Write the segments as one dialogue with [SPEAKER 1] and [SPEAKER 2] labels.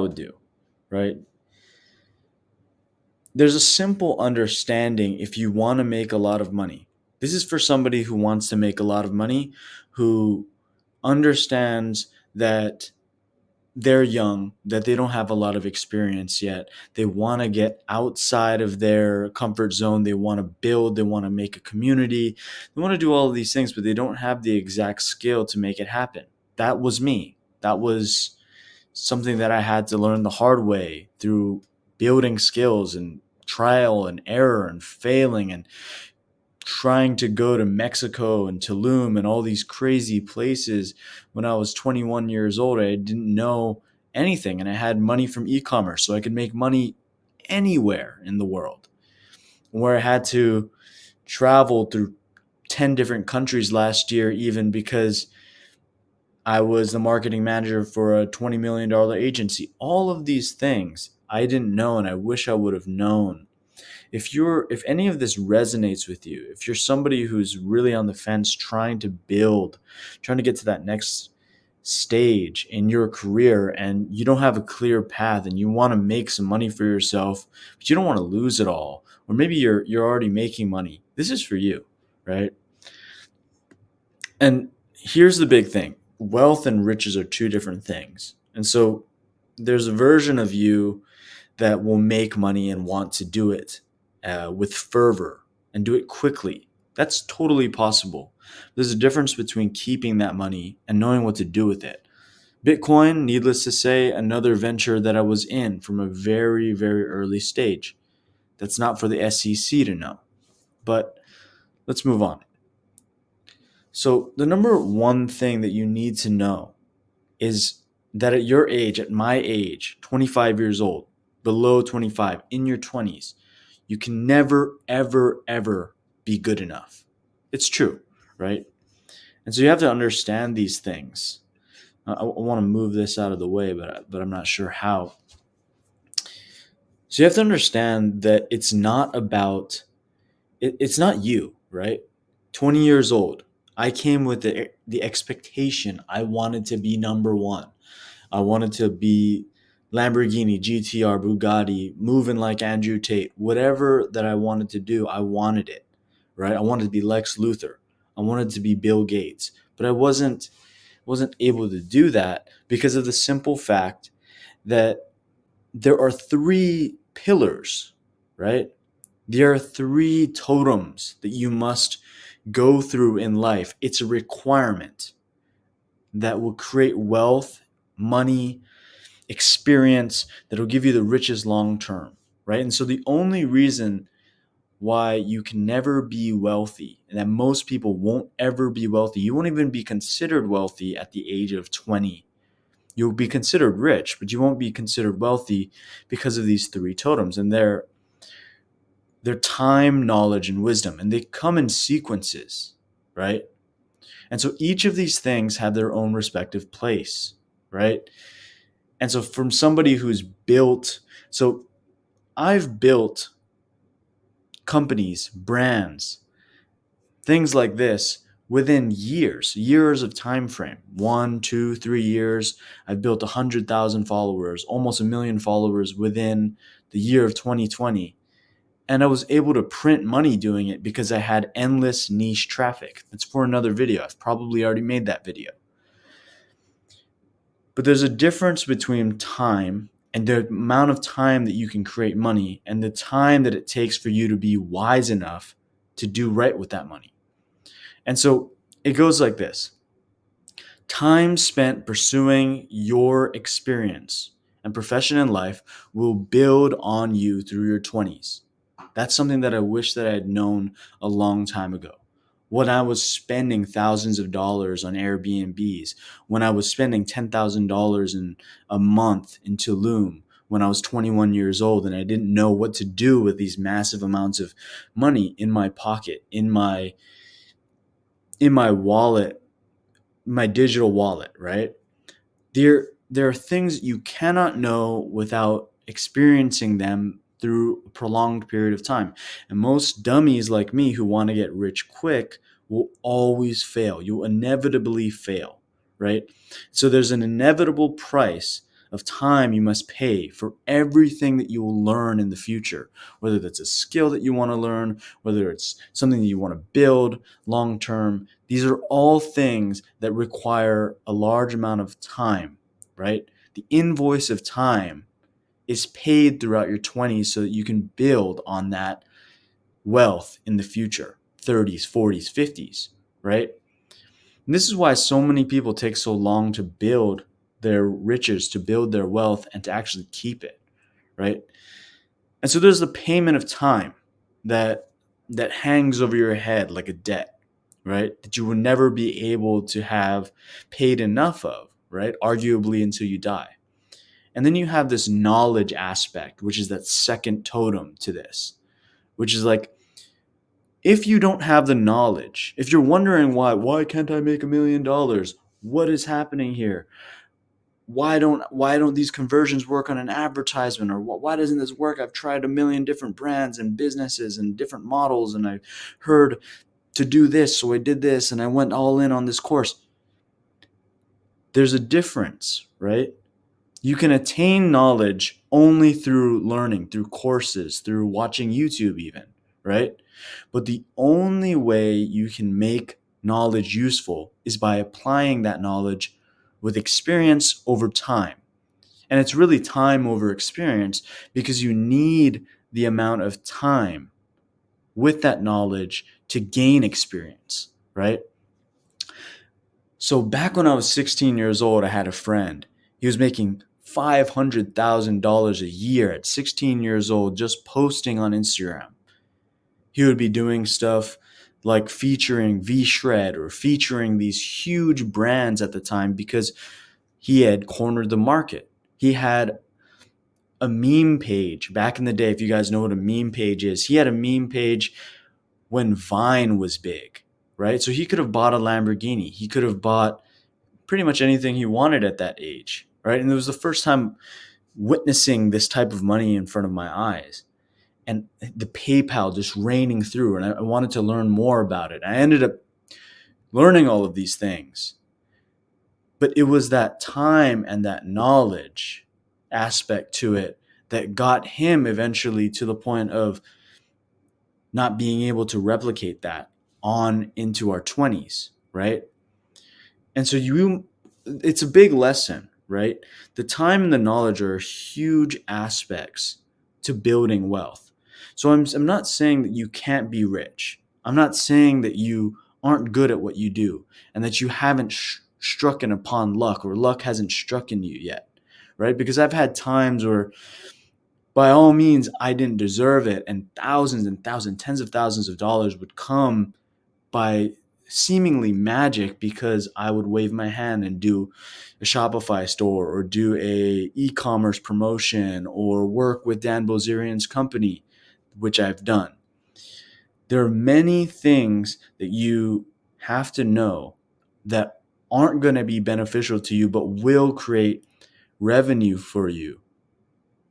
[SPEAKER 1] would do, right? There's a simple understanding if you want to make a lot of money. This is for somebody who wants to make a lot of money, who understands that they're young, that they don't have a lot of experience yet. They want to get outside of their comfort zone. They want to build, they want to make a community. They want to do all of these things, but they don't have the exact skill to make it happen. That was me. That was something that I had to learn the hard way through building skills and trial and error and failing and trying to go to Mexico and Tulum and all these crazy places when I was 21 years old. I didn't know anything and I had money from e-commerce, so I could make money anywhere in the world. Where I had to travel through 10 different countries last year, even because I was the marketing manager for a $20 million agency. All of these things I didn't know, and I wish I would have known. If any of this resonates with you, if you're somebody who's really on the fence trying to build, trying to get to that next stage in your career and you don't have a clear path and you want to make some money for yourself, but you don't want to lose it all, or maybe you're already making money, this is for you, right? And here's the big thing. Wealth and riches are two different things. And so there's a version of you that will make money and want to do it with fervor and do it quickly. That's totally possible. There's a difference between keeping that money and knowing what to do with it. Bitcoin, needless to say, another venture that I was in from a very, very early stage. That's not for the SEC to know. But let's move on. So, the number one thing that you need to know is that at your age, at my age, 25 years old, below 25, in your 20s, you can never, ever, ever be good enough. It's true, right? And so you have to understand these things. I want to move this out of the way, but I'm not sure how. So you have to understand that it's not about it's not you, right? 20 years old. I came with the expectation I wanted to be number one. I wanted to be Lamborghini, GTR, Bugatti, moving like Andrew Tate. Whatever that I wanted to do, I wanted it, right? I wanted to be Lex Luthor. I wanted to be Bill Gates, but I wasn't able to do that because of the simple fact that there are three pillars, right? There are three totems that you must go through in life. It's a requirement that will create wealth, money, experience that will give you the riches long term, right? And so the only reason why you can never be wealthy and that most people won't ever be wealthy, you won't even be considered wealthy at the age of 20. You'll be considered rich, but you won't be considered wealthy because of these three totems. And they're time, knowledge, and wisdom, and they come in sequences, right? And so each of these things have their own respective place, right? And so from somebody who's built, so I've built companies, brands, things like this within years of time frame, 1, 2, 3 years. I've built 100,000 followers, almost 1 million followers within the year of 2020. And I was able to print money doing it because I had endless niche traffic. That's for another video. I've probably already made that video. But there's a difference between time and the amount of time that you can create money and the time that it takes for you to be wise enough to do right with that money. And so it goes like this. Time spent pursuing your experience and profession in life will build on you through your 20s. That's something that I wish that I had known a long time ago. When I was spending thousands of dollars on Airbnbs, when I was spending $10,000 in a month in Tulum, when I was 21 years old and I didn't know what to do with these massive amounts of money in my pocket, in my wallet, my digital wallet, right? There are things you cannot know without experiencing them through a prolonged period of time. And most dummies like me who want to get rich quick will always fail. You'll inevitably fail, right? So there's an inevitable price of time you must pay for everything that you will learn in the future, whether that's a skill that you want to learn, whether it's something that you want to build long term. These are all things that require a large amount of time, right? The invoice of time is paid throughout your 20s so that you can build on that wealth in the future, 30s, 40s, 50s, right? And this is why so many people take so long to build their riches, to build their wealth, and to actually keep it, right? And so there's the payment of time that hangs over your head like a debt, right? That you will never be able to have paid enough of, right? Arguably until you die. And then you have this knowledge aspect, which is that second totem to this, which is like, if you don't have the knowledge, if you're wondering why can't I make $1 million? What is happening here? Why don't these conversions work on an advertisement, or why doesn't this work? I've tried a million different brands and businesses and different models, and I heard to do this, so I did this, and I went all in on this course. There's a difference, right? You can attain knowledge only through learning, through courses, through watching YouTube even, right? But the only way you can make knowledge useful is by applying that knowledge with experience over time. And it's really time over experience, because you need the amount of time with that knowledge to gain experience, right? So back when I was 16 years old, I had a friend. He was making $500,000 a year at 16 years old just posting on Instagram. He would be doing stuff like featuring V-Shred or featuring these huge brands at the time because he had cornered the market. He had a meme page back in the day. If you guys know what a meme page is, he had a meme page when Vine was big, right? So he could have bought a Lamborghini. He could have bought pretty much anything he wanted at that age, right? And it was the first time witnessing this type of money in front of my eyes, and the PayPal just raining through. And I wanted to learn more about it. I ended up learning all of these things, but it was that time and that knowledge aspect to it that got him eventually to the point of not being able to replicate that on into our 20s, right? And so it's a big lesson, right? The time and the knowledge are huge aspects to building wealth. So I'm not saying that you can't be rich. I'm not saying that you aren't good at what you do and that you haven't struck upon luck, or luck hasn't struck in you yet, right? Because I've had times where by all means I didn't deserve it, and thousands, tens of thousands of dollars would come by seemingly magic because I would wave my hand and do a Shopify store or do a e-commerce promotion or work with Dan Bilzerian's company, which I've done. There are many things that you have to know that aren't going to be beneficial to you, but will create revenue for you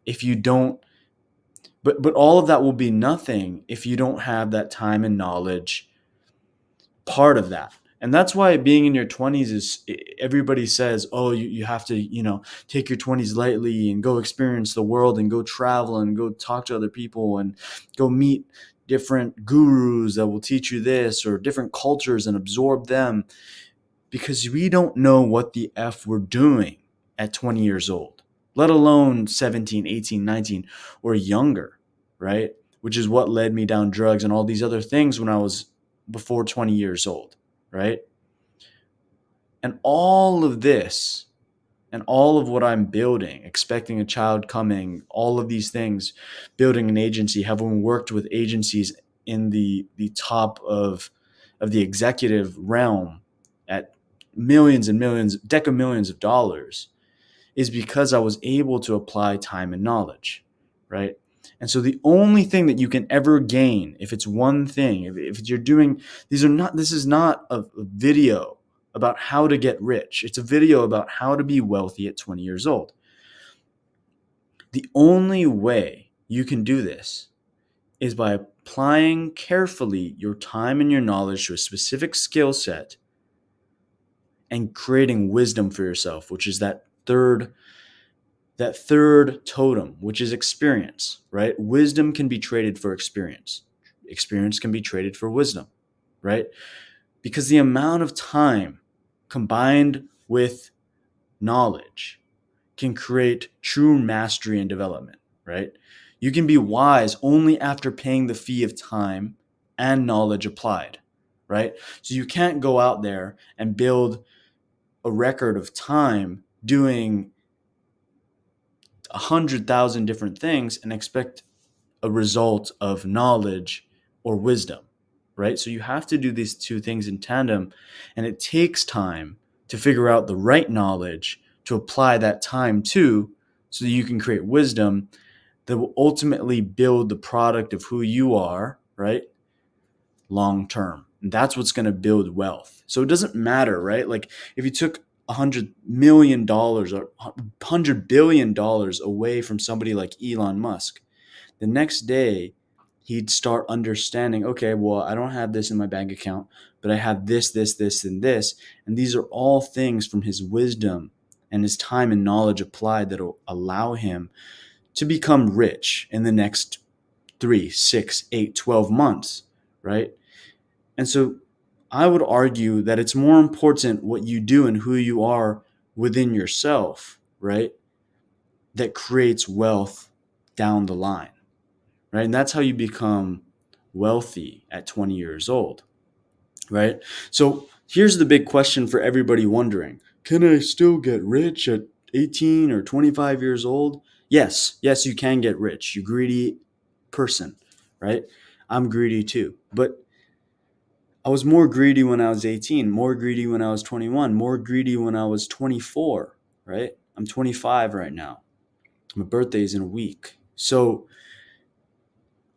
[SPEAKER 1] if you don't. But all of that will be nothing if you don't have that time and knowledge part of that. And that's why being in your 20s is, everybody says, oh, you have to, take your 20s lightly and go experience the world and go travel and go talk to other people and go meet different gurus that will teach you this, or different cultures, and absorb them, because we don't know what the F we're doing at 20 years old, let alone 17, 18, 19, or younger, right? Which is what led me down drugs and all these other things when I was before 20 years old, right? And all of this and all of what I'm building, expecting a child coming, all of these things, building an agency, having worked with agencies in the top of the executive realm at millions and millions, deca millions of dollars, is because I was able to apply time and knowledge, right? And so the only thing that you can ever gain, if it's one thing, if you're doing, this is not a video about how to get rich. It's a video about how to be wealthy at 20 years old. The only way you can do this is by applying carefully your time and your knowledge to a specific skill set and creating wisdom for yourself, which is that third that third totem, which is experience, right? Wisdom can be traded for experience. Experience can be traded for wisdom, right? Because the amount of time combined with knowledge can create true mastery and development, right? You can be wise only after paying the fee of time and knowledge applied, right? So you can't go out there and build a record of time doing 100,000 different things and expect a result of knowledge or wisdom, right? So you have to do these two things in tandem, and it takes time to figure out the right knowledge to apply that time to, so that you can create wisdom that will ultimately build the product of who you are, right? Long term. And that's what's going to build wealth. So it doesn't matter, right? Like if you took $100 million or $100 billion away from somebody like Elon Musk, the next day he'd start understanding, okay, well, I don't have this in my bank account, but I have this, this, this, and this. And these are all things from his wisdom and his time and knowledge applied that will allow him to become rich in the next 3, 6, 8, 12 months, right? And so I would argue that it's more important what you do and who you are within yourself, right? That creates wealth down the line, right? And that's how you become wealthy at 20 years old, right? So here's the big question for everybody wondering: can I still get rich at 18 or 25 years old? Yes, you can get rich, you greedy person, right? I'm greedy too. But I was more greedy when I was 18, more greedy when I was 21, more greedy when I was 24, right? I'm 25 right now. My birthday is in a week. So,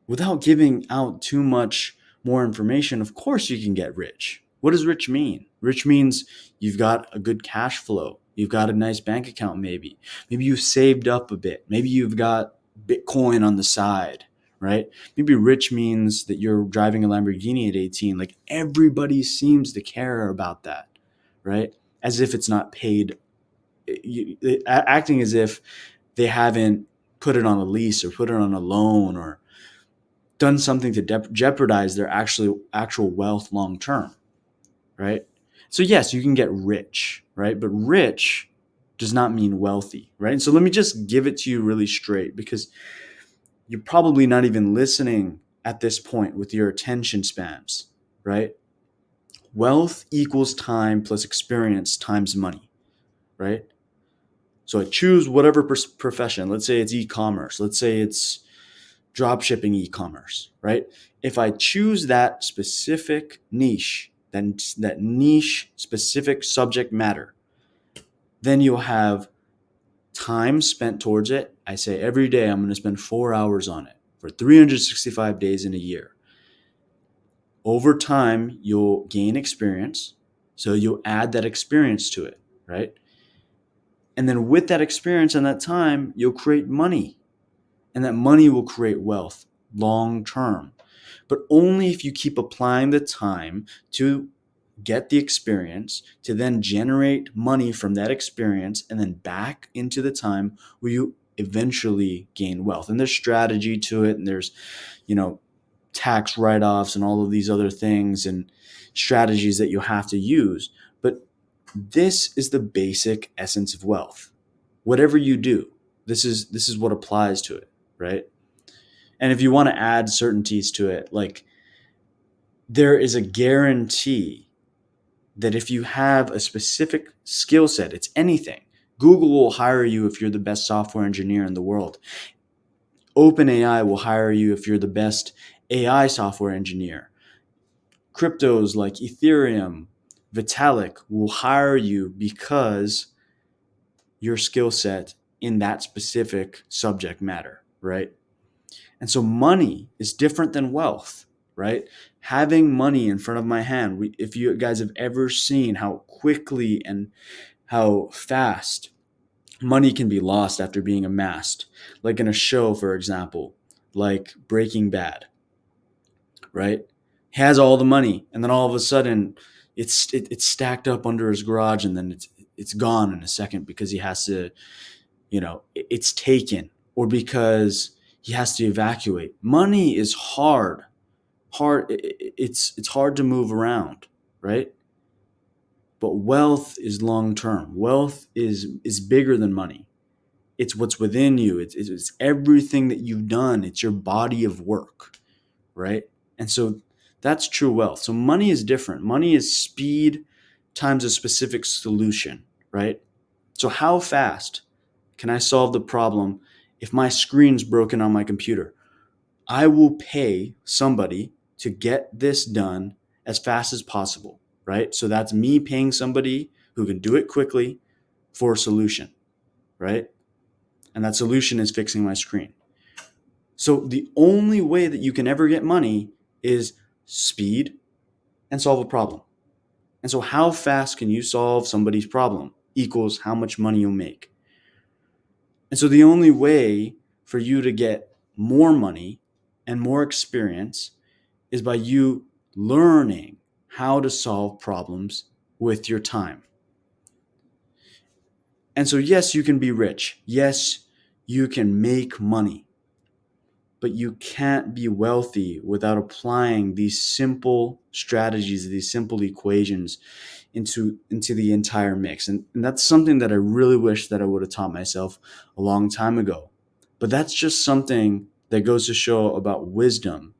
[SPEAKER 1] without giving out too much more information, of course you can get rich. What does rich mean? Rich means you've got a good cash flow. You've got a nice bank account, maybe. Maybe you've saved up a bit. Maybe you've got Bitcoin on the side, right? Maybe rich means that you're driving a Lamborghini at 18. Like everybody seems to care about that, right? As if it's not paid, acting as if they haven't put it on a lease or put it on a loan or done something to jeopardize their actual wealth long term, right? So yes, you can get rich, right? But rich does not mean wealthy, right? And so let me just give it to you really straight, because you're probably not even listening at this point with your attention spans, right? Wealth equals time plus experience times money, right? So I choose whatever profession. Let's say it's e-commerce. Let's say it's drop shipping e-commerce, right? If I choose that specific niche, then that niche specific subject matter, then you'll have time spent towards it. I say every day I'm going to spend 4 hours on it for 365 days in a year. Over time, you'll gain experience. So you'll add that experience to it, right? And then with that experience and that time, you'll create money. And that money will create wealth long term. But only if you keep applying the time to get the experience, to then generate money from that experience, and then back into the time where you eventually gain wealth. And there's strategy to it, and there's, tax write-offs and all of these other things and strategies that you have to use. But this is the basic essence of wealth. Whatever you do, this is what applies to it, right? And if you want to add certainties to it, like there is a guarantee that if you have a specific skill set, it's anything. Google will hire you if you're the best software engineer in the world. OpenAI will hire you if you're the best AI software engineer. Cryptos like Ethereum, Vitalik will hire you because your skill set in that specific subject matter, right? And so money is different than wealth, right? Having money in front of my hand, if you guys have ever seen how quickly and how fast money can be lost after being amassed, like in a show, for example, like Breaking Bad, right? He has all the money, and then all of a sudden, it's stacked up under his garage, and then it's gone in a second because he has to it's taken, or because he has to evacuate. Money is hard. It's hard to move around, right? But wealth is long term. Wealth is bigger than money. It's what's within you. It's everything that you've done. It's your body of work, right? And so that's true wealth. So money is different. Money is speed times a specific solution, right? So how fast can I solve the problem if my screen's broken on my computer? I will pay somebody to get this done as fast as possible, right? So that's me paying somebody who can do it quickly for a solution, right? And that solution is fixing my screen. So the only way that you can ever get money is speed and solve a problem. And so how fast can you solve somebody's problem equals how much money you'll make. And so the only way for you to get more money and more experience is by you learning how to solve problems with your time. And so, yes, you can be rich. Yes, you can make money. But you can't be wealthy without applying these simple strategies, these simple equations into the entire mix. And that's something that I really wish that I would have taught myself a long time ago. But that's just something that goes to show about wisdom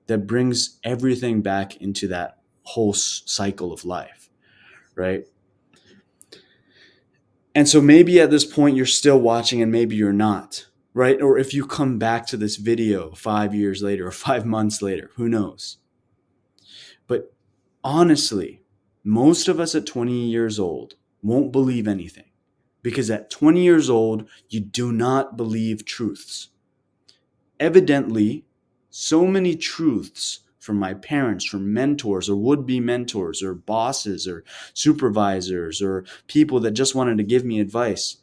[SPEAKER 1] that brings everything back into that whole cycle of life, right? And so maybe at this point you're still watching and maybe you're not, right? Or if you come back to this video 5 years later or 5 months later, who knows? But honestly, most of us at 20 years old won't believe anything, because at 20 years old, you do not believe truths. Evidently, so many truths from my parents, from mentors or would-be mentors or bosses or supervisors or people that just wanted to give me advice,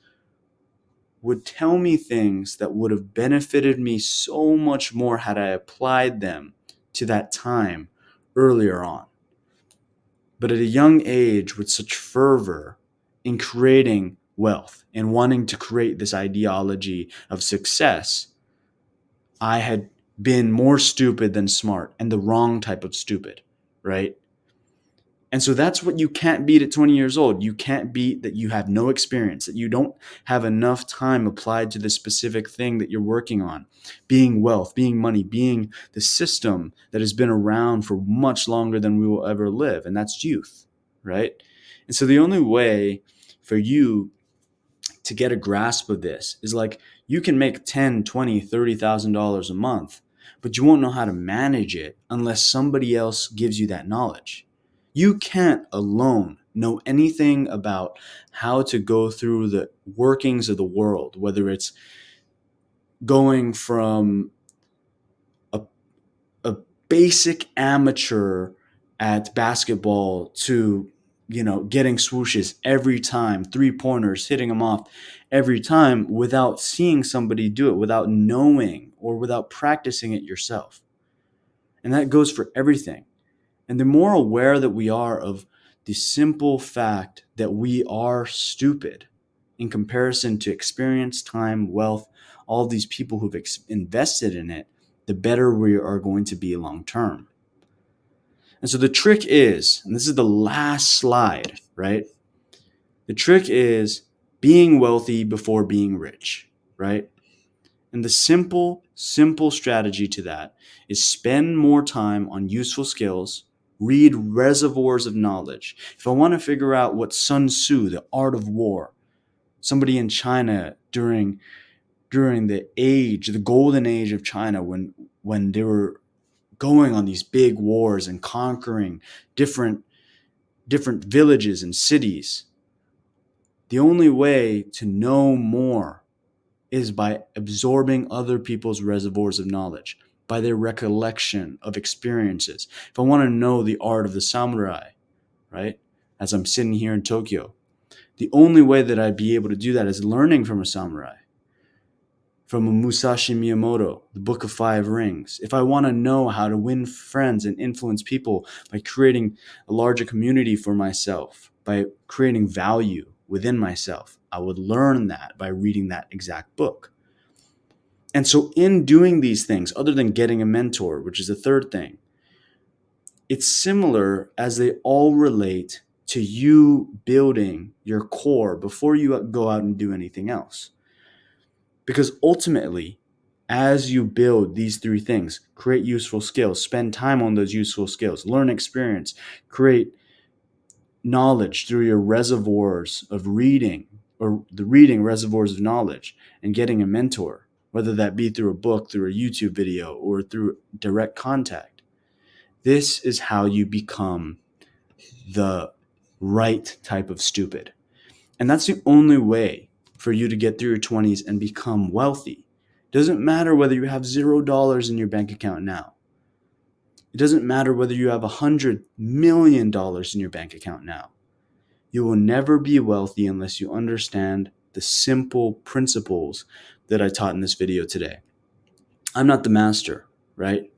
[SPEAKER 1] would tell me things that would have benefited me so much more had I applied them to that time earlier on. But at a young age, with such fervor in creating wealth and wanting to create this ideology of success, I had been more stupid than smart, and the wrong type of stupid, right? And so that's what you can't beat at 20 years old. You can't beat that you have no experience, that you don't have enough time applied to the specific thing that you're working on. Being wealth, being money, being the system that has been around for much longer than we will ever live. And that's youth, right? And so the only way for you to get a grasp of this is like, you can make 10, 20, $30,000 a month, but you won't know how to manage it unless somebody else gives you that knowledge. You can't alone know anything about how to go through the workings of the world, whether it's going from a, a basic amateur at basketball to getting swooshes every time, 3-pointers, hitting them off every time, without seeing somebody do it, without knowing or without practicing it yourself. And that goes for everything. And the more aware that we are of the simple fact that we are stupid in comparison to experience, time, wealth, all these people who've invested in it, the better we are going to be long term. And so the trick is, and this is the last slide, right? The trick is being wealthy before being rich, right? And the simple strategy to that is spend more time on useful skills, read reservoirs of knowledge. If I want to figure out what Sun Tzu, the art of war, somebody in China during the golden age of China, when they were going on these big wars and conquering different villages and cities, the only way to know more is by absorbing other people's reservoirs of knowledge, by their recollection of experiences. If I want to know the art of the samurai, right, as I'm sitting here in Tokyo, the only way that I'd be able to do that is learning from a samurai, from a Musashi Miyamoto, the Book of Five Rings. If I want to know how to win friends and influence people by creating a larger community for myself, by creating value within myself, I would learn that by reading that exact book. And so in doing these things, other than getting a mentor, which is the third thing, it's similar as they all relate to you building your core before you go out and do anything else. Because ultimately, as you build these three things, create useful skills, spend time on those useful skills, learn experience, create knowledge through your reservoirs of reading, or the reading reservoirs of knowledge, and getting a mentor, whether that be through a book, through a YouTube video, or through direct contact. This is how you become the right type of stupid. And that's the only way for you to get through your 20s and become wealthy. It doesn't matter whether you have $0 in your bank account now. It doesn't matter whether you have $100 million in your bank account now. You will never be wealthy unless you understand the simple principles that I taught in this video today. I'm not the master, right?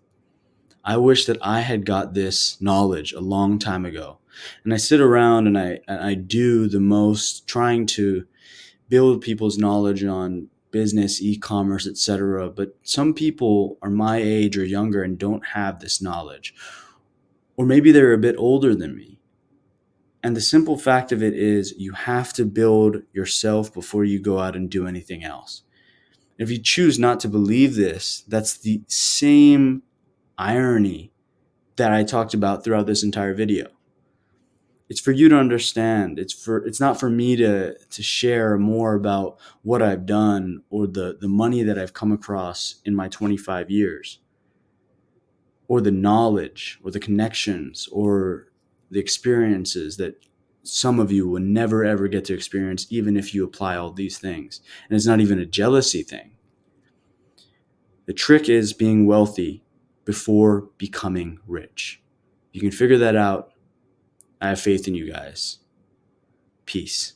[SPEAKER 1] I wish that I had got this knowledge a long time ago. And I sit around and I do the most trying to build people's knowledge on business, e-commerce, etc. But some people are my age or younger and don't have this knowledge. Or maybe they're a bit older than me. And the simple fact of it is you have to build yourself before you go out and do anything else. If you choose not to believe this, that's the same irony that I talked about throughout this entire video. It's for you to understand. It's not for me to share more about what I've done or the money that I've come across in my 25 years, or the knowledge or the connections or the experiences that some of you will never ever get to experience, even if you apply all these things. And it's not even a jealousy thing. The trick is being wealthy before becoming rich. You can figure that out. I have faith in you guys. Peace.